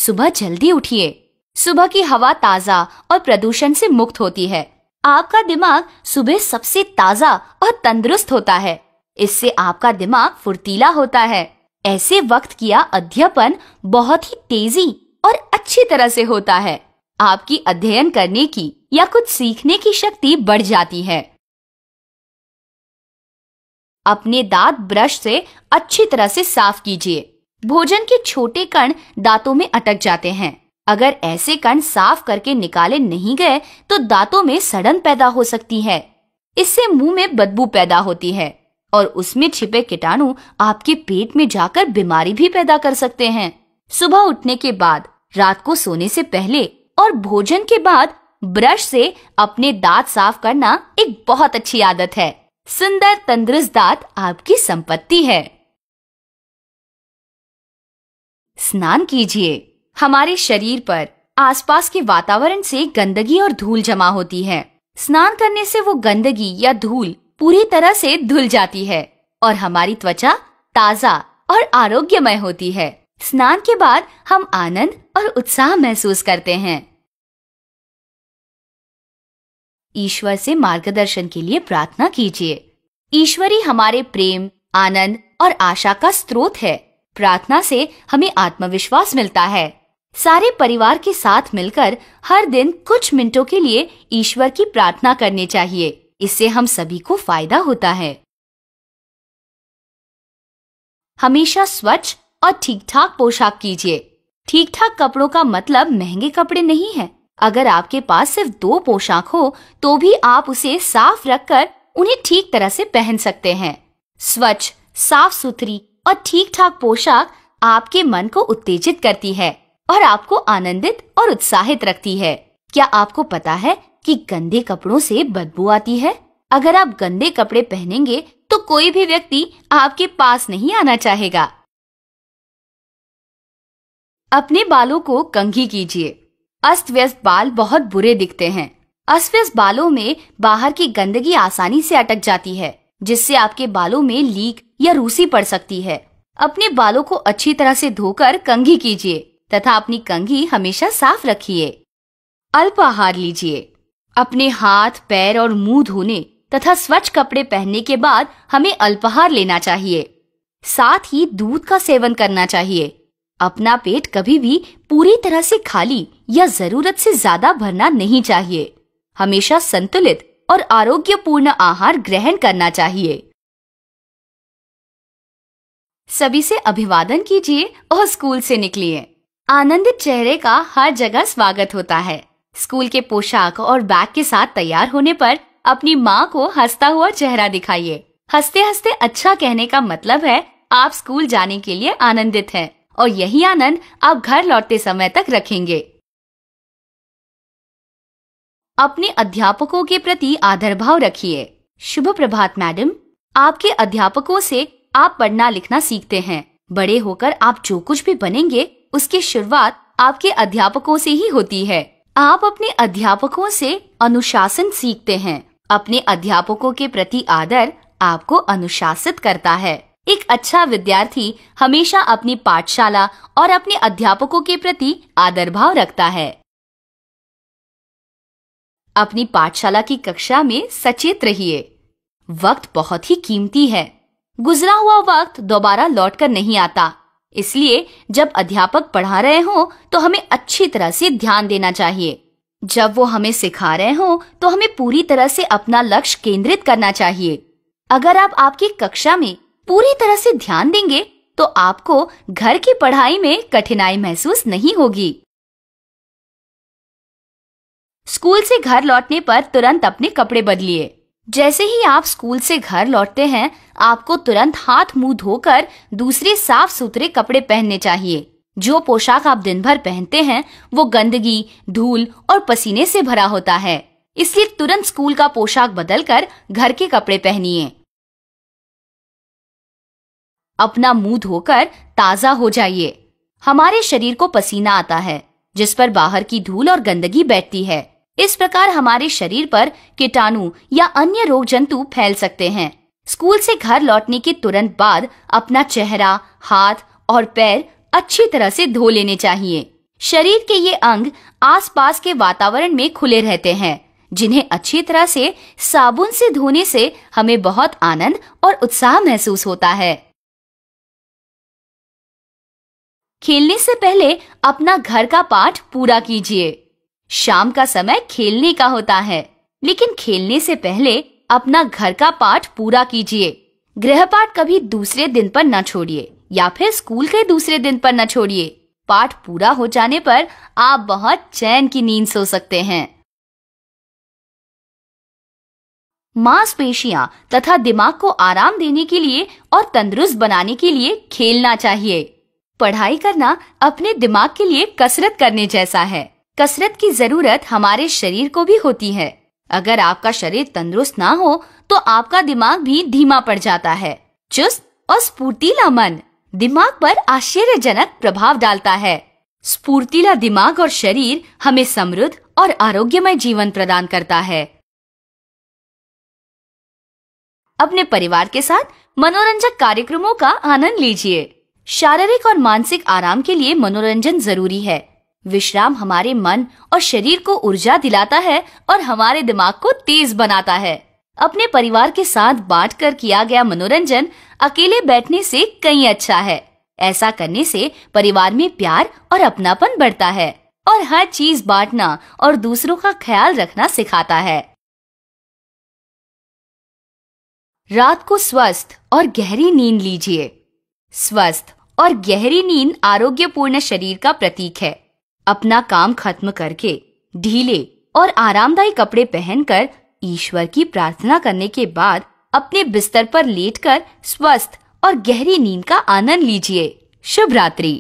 सुबह जल्दी उठिए। सुबह की हवा ताजा और प्रदूषण से मुक्त होती है। आपका दिमाग सुबह सबसे ताजा और तंदुरुस्त होता है। इससे आपका दिमाग फुर्तीला होता है। ऐसे वक्त किया अध्ययन बहुत ही तेजी और अच्छी तरह से होता है। आपकी अध्ययन करने की या कुछ सीखने की शक्ति बढ़ जाती है। अपने दांत ब्रश से अच्छी तरह से साफ कीजिए। भोजन के छोटे कण दांतों में अटक जाते हैं। अगर ऐसे कण साफ करके निकाले नहीं गए तो दांतों में सड़न पैदा हो सकती है। इससे मुंह में बदबू पैदा होती है और उसमें छिपे कीटाणु आपके पेट में जाकर बीमारी भी पैदा कर सकते हैं। सुबह उठने के बाद, रात को सोने से पहले और भोजन के बाद ब्रश से अपने दांत साफ करना एक बहुत अच्छी आदत है। सुंदर तंदुरुस्त दांत आपकी संपत्ति है। स्नान कीजिए। हमारे शरीर पर आसपास के वातावरण से गंदगी और धूल जमा होती है। स्नान करने से वो गंदगी या धूल पूरी तरह से धुल जाती है और हमारी त्वचा ताजा और आरोग्यमय होती है। स्नान के बाद हम आनंद और उत्साह महसूस करते हैं। ईश्वर से मार्गदर्शन के लिए प्रार्थना कीजिए। ईश्वरी हमारे प्रेम, आनंद और आशा का स्रोत है। प्रार्थना से हमें आत्मविश्वास मिलता है। सारे परिवार के साथ मिलकर हर दिन कुछ मिनटों के लिए ईश्वर की प्रार्थना करनी चाहिए। इससे हम सभी को फायदा होता है। हमेशा स्वच्छ और ठीक ठाक पोशाक कीजिए। ठीक ठाक कपड़ों का मतलब महंगे कपड़े नहीं है। अगर आपके पास सिर्फ 2 पोशाक हो तो भी आप उसे साफ रखकर उन्हें ठीक तरह से पहन सकते हैं। स्वच्छ, साफ सुथरी और ठीक ठाक पोशाक आपके मन को उत्तेजित करती है और आपको आनंदित और उत्साहित रखती है। क्या आपको पता है कि गंदे कपड़ों से बदबू आती है? अगर आप गंदे कपड़े पहनेंगे तो कोई भी व्यक्ति आपके पास नहीं आना चाहेगा। अपने बालों को कंघी कीजिए। अस्त व्यस्त बाल बहुत बुरे दिखते हैं। अस्त व्यस्त बालों में बाहर की गंदगी आसानी से अटक जाती है, जिससे आपके बालों में लीक या रूसी पड़ सकती है। अपने बालों को अच्छी तरह से धोकर कंघी कीजिए तथा अपनी कंघी हमेशा साफ रखिए। अल्प आहार लीजिए। अपने हाथ, पैर और मुंह धोने तथा स्वच्छ कपड़े पहनने के बाद हमें अल्पाहार लेना चाहिए। साथ ही दूध का सेवन करना चाहिए। अपना पेट कभी भी पूरी तरह से खाली या जरूरत से ज्यादा भरना नहीं चाहिए। हमेशा संतुलित और आरोग्यपूर्ण आहार ग्रहण करना चाहिए। सभी से अभिवादन कीजिए और स्कूल से निकलिए। आनंदित चेहरे का हर जगह स्वागत होता है। स्कूल के पोशाक और बैग के साथ तैयार होने पर अपनी माँ को हंसता हुआ चेहरा दिखाइए। हंसते हंसते अच्छा कहने का मतलब है आप स्कूल जाने के लिए आनंदित हैं और यही आनंद आप घर लौटते समय तक रखेंगे। अपने अध्यापकों के प्रति आदर भाव रखिए। शुभ प्रभात मैडम। आपके अध्यापकों से आप पढ़ना लिखना सीखते हैं। बड़े होकर आप जो कुछ भी बनेंगे उसकी शुरुआत आपके अध्यापकों से ही होती है। आप अपने अध्यापकों से अनुशासन सीखते हैं। अपने अध्यापकों के प्रति आदर आपको अनुशासित करता है। एक अच्छा विद्यार्थी हमेशा अपनी पाठशाला और अपने अध्यापकों के प्रति आदर भाव रखता है। अपनी पाठशाला की कक्षा में सचेत रहिए। वक्त बहुत ही कीमती है। गुजरा हुआ वक्त दोबारा लौटकर नहीं आता। इसलिए जब अध्यापक पढ़ा रहे हो तो हमें अच्छी तरह से ध्यान देना चाहिए। जब वो हमें सिखा रहे हो तो हमें पूरी तरह से अपना लक्ष्य केंद्रित करना चाहिए। अगर आप आपकी कक्षा में पूरी तरह से ध्यान देंगे तो आपको घर की पढ़ाई में कठिनाई महसूस नहीं होगी। स्कूल से घर लौटने पर तुरंत अपने कपड़े बदलिए। जैसे ही आप स्कूल से घर लौटते हैं, आपको तुरंत हाथ मुंह धोकर दूसरे साफ सुथरे कपड़े पहनने चाहिए। जो पोशाक आप दिन भर पहनते हैं वो गंदगी, धूल और पसीने से भरा होता है। इसलिए तुरंत स्कूल का पोशाक बदलकर घर के कपड़े पहनिए। अपना मुंह धोकर ताजा हो जाइए। हमारे शरीर को पसीना आता है जिस पर बाहर की धूल और गंदगी बैठती है। इस प्रकार हमारे शरीर पर कीटाणु या अन्य रोग जंतु फैल सकते हैं। स्कूल से घर लौटने के तुरंत बाद अपना चेहरा, हाथ और पैर अच्छी तरह से धो लेने चाहिए। शरीर के ये अंग आसपास के वातावरण में खुले रहते हैं, जिन्हें अच्छी तरह से साबुन से धोने से हमें बहुत आनंद और उत्साह महसूस होता है। खेलने से पहले अपना घर का पाठ पूरा कीजिए। शाम का समय खेलने का होता है, लेकिन खेलने से पहले अपना घर का पाठ पूरा कीजिए। गृहपाठ कभी दूसरे दिन पर न छोड़िए या फिर स्कूल के दूसरे दिन पर न छोड़िए। पाठ पूरा हो जाने पर आप बहुत चैन की नींद सो सकते हैं। मांसपेशियां तथा दिमाग को आराम देने के लिए और तंदुरुस्त बनाने के लिए खेलना चाहिए। पढ़ाई करना अपने दिमाग के लिए कसरत करने जैसा है। कसरत की जरूरत हमारे शरीर को भी होती है। अगर आपका शरीर तंदुरुस्त ना हो तो आपका दिमाग भी धीमा पड़ जाता है। चुस्त और स्फूर्तिला मन दिमाग पर आश्चर्यजनक प्रभाव डालता है। स्फूर्तिला दिमाग और शरीर हमें समृद्ध और आरोग्यमय जीवन प्रदान करता है। अपने परिवार के साथ मनोरंजक कार्यक्रमों का आनंद लीजिए। शारीरिक और मानसिक आराम के लिए मनोरंजन जरूरी है। विश्राम हमारे मन और शरीर को ऊर्जा दिलाता है और हमारे दिमाग को तेज बनाता है। अपने परिवार के साथ बांटकर किया गया मनोरंजन अकेले बैठने से कहीं अच्छा है। ऐसा करने से परिवार में प्यार और अपनापन बढ़ता है और हर चीज बांटना और दूसरों का ख्याल रखना सिखाता है। रात को स्वस्थ और गहरी नींद लीजिए। स्वस्थ और गहरी नींद आरोग्यपूर्ण शरीर का प्रतीक है। अपना काम खत्म करके ढीले और आरामदायी कपड़े पहनकर ईश्वर की प्रार्थना करने के बाद अपने बिस्तर पर लेटकर स्वस्थ और गहरी नींद का आनंद लीजिए। शुभ रात्रि।